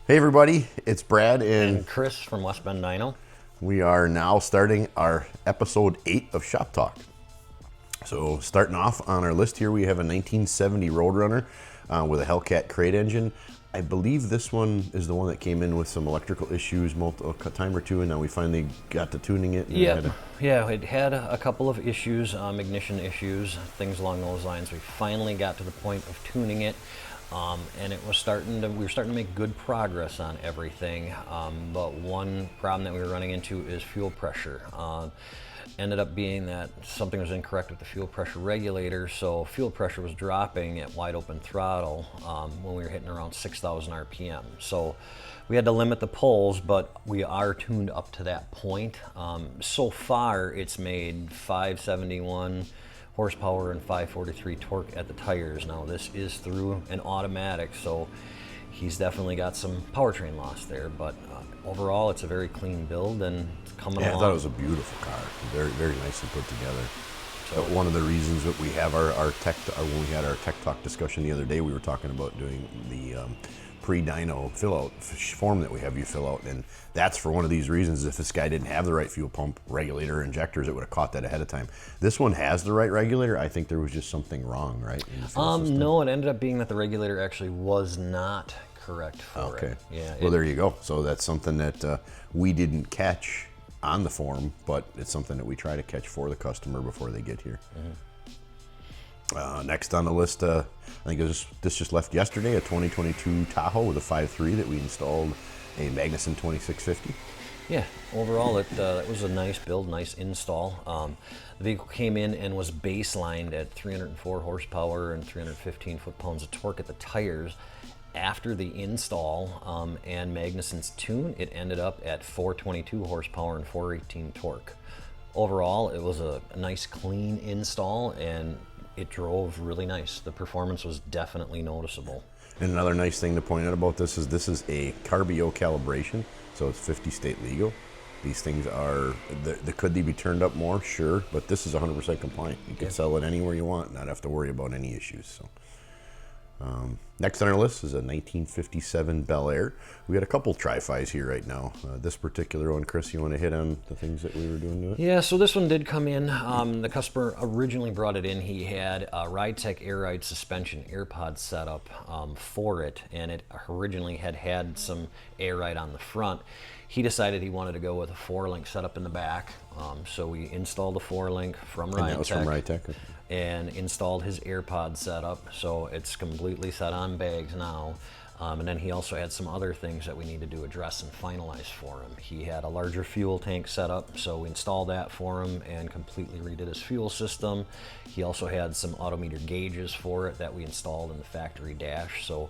Hey everybody, it's Brad And and Chris from West Bend Dyno. we are now starting our episode 8 of Shop Talk. So starting off on our list here, we have a 1970 Roadrunner with a Hellcat crate engine. I believe this one is the one that came in with some electrical issues a time or two, and now we finally got to tuning it. Yeah, it had a couple of issues, ignition issues, things along those lines. We finally got to the point of tuning it, and we were starting to make good progress on everything. But one problem that we were running into is fuel pressure. Ended up being that something was incorrect with the fuel pressure regulator, so fuel pressure was dropping at wide open throttle when we were hitting around 6,000 RPM. So we had to limit the pulls, but we are tuned up to that point. So far, it's made 571 horsepower and 543 torque at the tires. Now this is through an automatic, so he's definitely got some powertrain loss there, but overall it's a very clean build and it's coming along. I thought it was a beautiful car, very, very nicely put together. So one of the reasons that we have our tech, when we had our tech talk discussion the other day, we were talking about doing the pre-dyno fill-out form that we have you fill out, and that's for one of these reasons. If this guy didn't have the right fuel pump regulator or injectors, it would have caught that ahead of time. This one has the right regulator. I think there was just something wrong, right? In the fuel system. No, it ended up being that the regulator actually was not correct for Okay. it. Yeah. Well, there you go. So that's something that we didn't catch on the form, but it's something that we try to catch for the customer before they get here. Next on the list, I think this just left yesterday, a 2022 Tahoe with a 5.3 that we installed a Magnuson 2650. Yeah, overall it was a nice build, nice install. The vehicle came in and was baselined at 304 horsepower and 315 foot-pounds of torque at the tires. After the install and Magnuson's tune, it ended up at 422 horsepower and 418 torque. Overall, it was a nice clean install and it drove really nice. The performance was definitely noticeable. And another nice thing to point out about this is a Carbio calibration, so it's 50 state legal. These things are, could they be turned up more? Sure, but this is 100% compliant. You can sell it anywhere you want, not have to worry about any issues. So. Next on our list is a 1957 Bel Air. We got a couple tri-fis here right now. This particular one, Chris, you want to hit on the things that we were doing to it? Yeah, so this one did come in. The customer originally brought it in. He had a RideTech Air Ride suspension AirPod setup for it, and it originally had some Air Ride on the front. He decided he wanted to go with a 4-link setup in the back, so we installed a 4-link from RideTech. And that was from RideTech? And installed his AirPod setup, so it's completely set on bags now. And then he also had some other things that we needed to address and finalize for him. He had a larger fuel tank set up, so we installed that for him and completely redid his fuel system. He also had some autometer gauges for it that we installed in the factory dash. So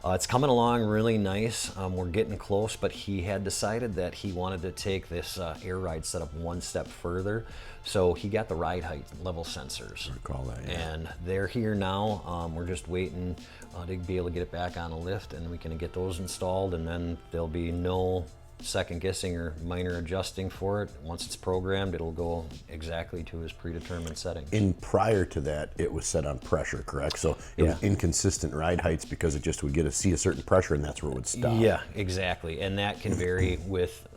it's coming along really nice. We're getting close, but he had decided that he wanted to take this Air Ride setup one step further. So he got the ride height level sensors. I recall that, yeah. And they're here now. We're just waiting to be able to get it back on a lift, and we can get those installed, and then there'll be no second guessing or minor adjusting for it. Once it's programmed, it'll go exactly to his predetermined settings. And prior to that, it was set on pressure, correct? So it was inconsistent ride heights because it just would see a certain pressure, and that's where it would stop. Yeah, exactly. And that can vary with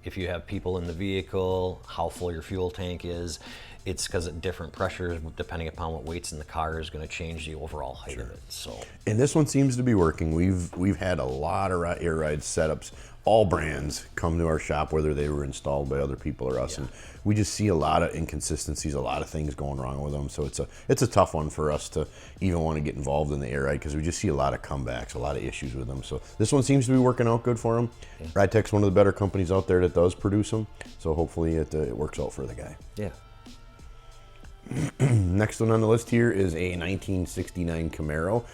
if you have people in the vehicle, how full your fuel tank is. It's because at different pressures, depending upon what weight's in the car, is going to change the overall height of it. So, and this one seems to be working. We've had a lot of Air Ride setups, all brands, come to our shop, whether they were installed by other people or us, and we just see a lot of inconsistencies, a lot of things going wrong with them. So it's a tough one for us to even want to get involved in the Air Ride because we just see a lot of comebacks, a lot of issues with them. So this one seems to be working out good for them. Yeah. RideTech's one of the better companies out there that does produce them, so hopefully it works out for the guy. Yeah. Next one on the list here is a 1969 Camaro.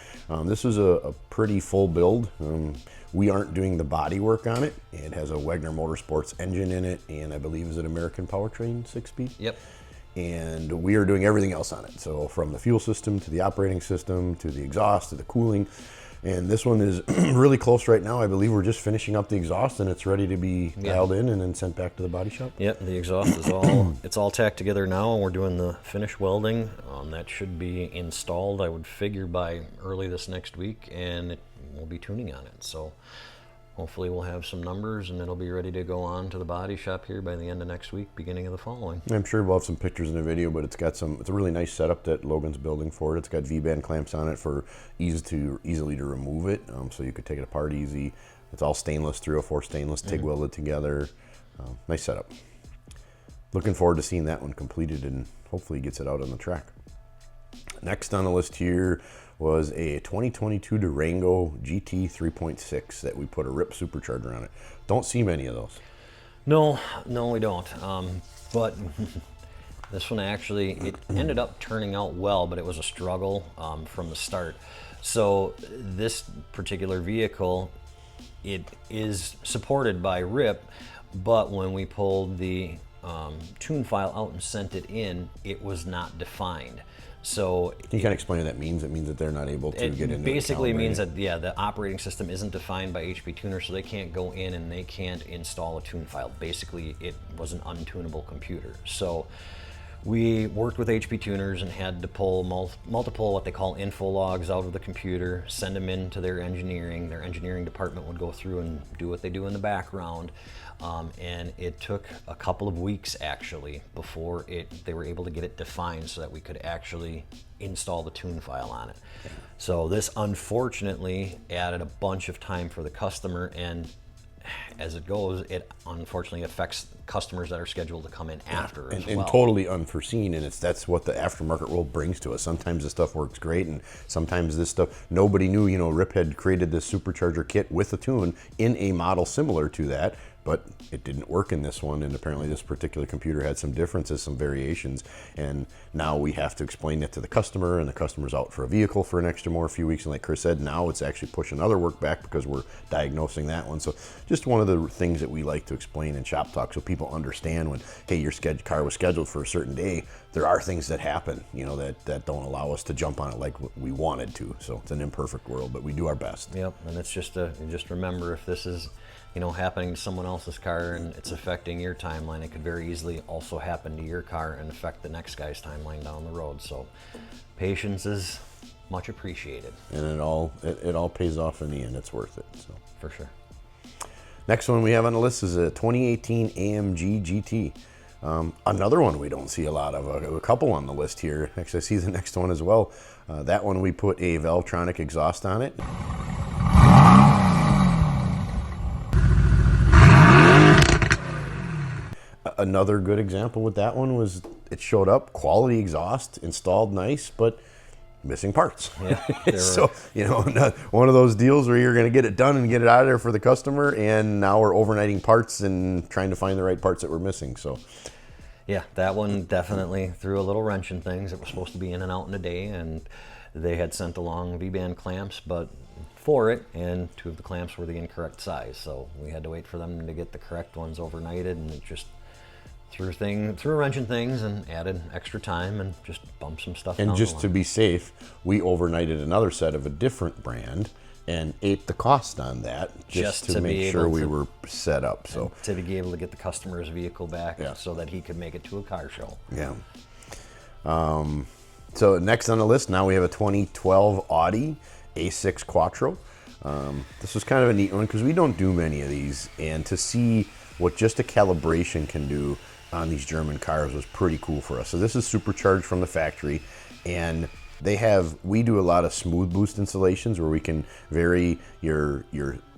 This was a pretty full build. We aren't doing the body work on it. It has a Wagner Motorsports engine in it, and I believe is an American powertrain 6-speed. Yep. And we are doing everything else on it. So from the fuel system to the operating system to the exhaust to the cooling. And this one is really close right now. I believe we're just finishing up the exhaust and it's ready to be dialed in and then sent back to the body shop. Yep, the exhaust is it's all tacked together now, and we're doing the finish welding. That should be installed, I would figure, by early this next week, and we'll be tuning on it. So hopefully we'll have some numbers and it'll be ready to go on to the body shop here by the end of next week, beginning of the following. I'm sure we'll have some pictures in the video, but it's a really nice setup that Logan's building for it. It's got V-band clamps on it for easily to remove it, so you could take it apart easy. It's all stainless, 304 stainless, TIG welded together. Nice setup. Looking forward to seeing that one completed and hopefully gets it out on the track. Next on the list here was a 2022 Durango GT 3.6 that we put a RIP supercharger on it. Don't see many of those. No, we don't. But this one actually, it ended up turning out well, but it was a struggle from the start. So this particular vehicle, it is supported by RIP, but when we pulled the tune file out and sent it in, it was not defined. So can you kind of explain what that means? It means that they're not able to get into it. Basically means that, yeah, the operating system isn't defined by HP Tuner, so they can't go in and they can't install a tune file. Basically, it was an untunable computer. So we worked with HP Tuners and had to pull multiple what they call info logs out of the computer, send them into their engineering. Their engineering department would go through and do what they do in the background. And it took a couple of weeks actually before they were able to get it defined so that we could actually install the tune file on it. Yeah. So this unfortunately added a bunch of time for the customer, and as it goes, it unfortunately affects customers that are scheduled to come in after as well. And totally unforeseen, and that's what the aftermarket world brings to us. Sometimes this stuff works great, and sometimes this stuff, nobody knew, RIP had created this supercharger kit with a tune in a model similar to that, but it didn't work in this one, and apparently this particular computer had some differences, some variations, and now we have to explain that to the customer, and the customer's out for a vehicle for an extra few weeks, and like Chris said, now it's actually pushing other work back because we're diagnosing that one. So just one of the things that we like to explain in Shop Talk so people understand when, hey, your car was scheduled for a certain day, there are things that happen, that don't allow us to jump on it like we wanted to. So it's an imperfect world, but we do our best. Yep, and it's just remember, if this is happening to someone else's car and it's affecting your timeline, it could very easily also happen to your car and affect the next guy's timeline down the road. So patience is much appreciated. And it all pays off in the end. It's worth it. So for sure. Next one we have on the list is a 2018 AMG GT. Another one we don't see a lot of. A couple on the list here. Actually, I see the next one as well. That one we put a Valvetronic exhaust on it. Another good example with that one was it showed up, quality exhaust, installed nice, but missing parts. Yeah, so, one of those deals where you're going to get it done and get it out of there for the customer, and now we're overnighting parts and trying to find the right parts that we're missing. So, yeah, that one definitely threw a little wrench in things. It was supposed to be in and out in a day, and they had sent along V-band clamps, but for it, and 2 of the clamps were the incorrect size. So we had to wait for them to get the correct ones overnighted, and it just threw a wrench in things and added extra time and just bumped some stuff down the line. And just to be safe, we overnighted another set of a different brand and ate the cost on that just to make sure we were set up. So to be able to get the customer's vehicle back, so that he could make it to a car show. Yeah. So next on the list, now we have a 2012 Audi A6 Quattro. This was kind of a neat one because we don't do many of these, and to see what just a calibration can do on these German cars was pretty cool for us. So this is supercharged from the factory, and we do a lot of smooth boost installations where we can vary your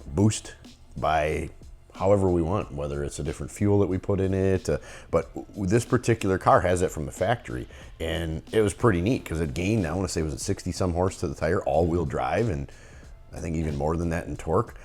boost by however we want, whether it's a different fuel that we put in it. But this particular car has it from the factory, and it was pretty neat because it gained, I want to say, was it 60 some horse to the tire, all-wheel drive, and I think even more than that in torque.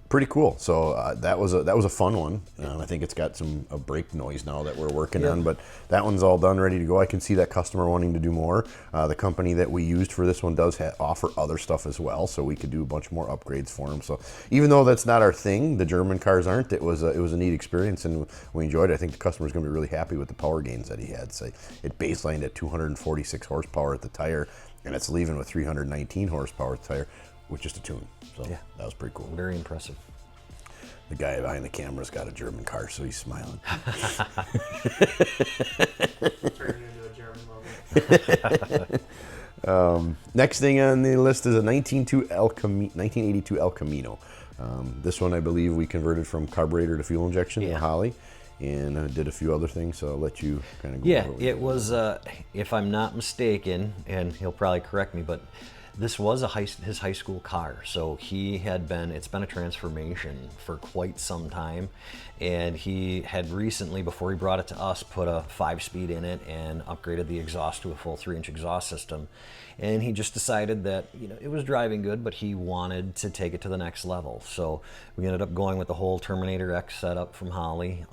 Pretty cool. So that was a fun one. I think it's got a brake noise now that we're working on, but that one's all done, ready to go. I can see that customer wanting to do more. The company that we used for this one does offer other stuff as well, so we could do a bunch more upgrades for them. So even though that's not our thing, the German cars aren't. It was a neat experience, and we enjoyed it. I think the customer's going to be really happy with the power gains that he had. So it baselined at 246 horsepower at the tire, and it's leaving with 319 horsepower at the tire with just a tune. So that was pretty cool. Very impressive. The guy behind the camera's got a German car, so he's smiling. Turning into a German logo. Next thing on the list is a 1982 El Camino. This one, I believe, we converted from carburetor to fuel injection Yeah. with Holly, and did a few other things. So I'll let you kind of go Yeah, over it was, if I'm not mistaken, and he'll probably correct me, but this was his high school car. So it's been a transformation for quite some time. And he had recently, before he brought it to us, put a 5-speed in it and upgraded the exhaust to a full 3-inch exhaust system. And he just decided that, it was driving good, but he wanted to take it to the next level. So we ended up going with the whole Terminator X setup from Holly,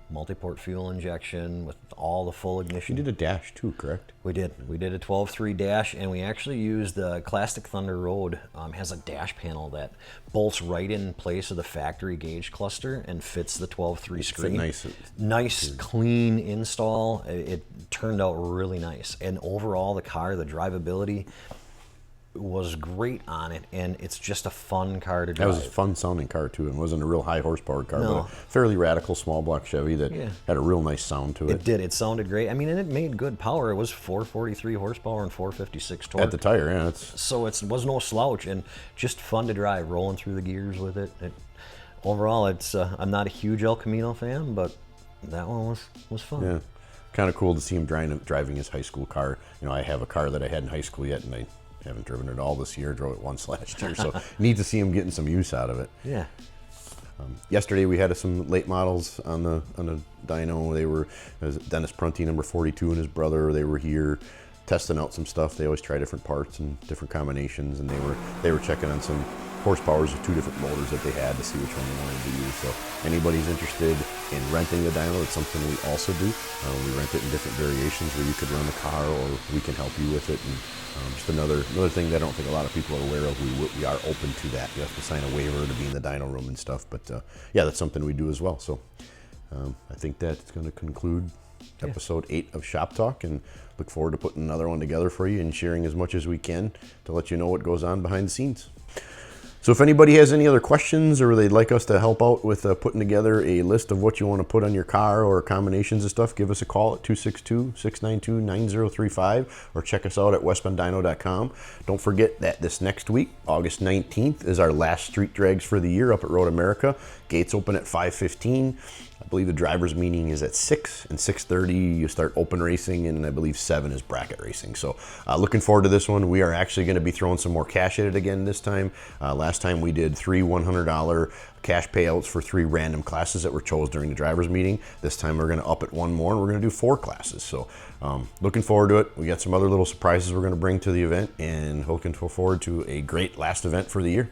multi-port fuel injection with all the full ignition. You did a dash too, correct? We did. We did a 12.3 dash, and we actually used the Classic Thunder Road. Has a dash panel that bolts right in place of the factory gauge cluster and fits the 12.3 screen. Nice, clean install. It turned out really nice. And overall, the car, the drivability was great on it, and it's just a fun car to drive. That was a fun sounding car too, and wasn't a real high horsepower car, No. but a fairly radical small block Chevy that had a real nice sound to it. It did. It sounded great. I mean, and it made good power. It was 443 horsepower and 456 torque. At the tire, yeah. It's So it was no slouch, and just fun to drive, rolling through the gears with it. Overall, I'm not a huge El Camino fan, but that one was fun. yeah, kind of cool to see him driving his high school car. I have a car that I had in high school yet, and I haven't driven it all this year. Drove it once last year, so neat to see him getting some use out of it. Yeah. Yesterday we had some late models on the dyno. It was Dennis Prunty, number 42, and his brother. They were here testing out some stuff. They always try different parts and different combinations, and they were checking on some horsepowers of 2 different motors that they had to see which one they wanted to use. So anybody's interested in renting the dyno, it's something we also do. We rent it in different variations where you could run the car, or we can help you with it. And just another thing that I don't think a lot of people are aware of. We are open to that. You have to sign a waiver to be in the dyno room and stuff. But yeah, that's something we do as well. So I think that's going to conclude episode 8 of Shop Talk, and look forward to putting another one together for you and sharing as much as we can to let you know what goes on behind the scenes. So if anybody has any other questions, or they'd like us to help out with putting together a list of what you want to put on your car or combinations of stuff, give us a call at 262-692-9035, or check us out at westbenddyno.com. Don't forget that this next week, August 19th, is our last street drags for the year up at Road America. Gates open at 5:15. I believe the driver's meeting is at 6, and 6:30 you start open racing, and I believe 7 is bracket racing. So looking forward to this one. We are actually going to be throwing some more cash at it again this time. Last time we did 3 $100 cash payouts for 3 random classes that were chosen during the driver's meeting. This time we're going to up it one more, and we're going to do 4 classes. So looking forward to it. We got some other little surprises we're going to bring to the event, and looking forward to a great last event for the year.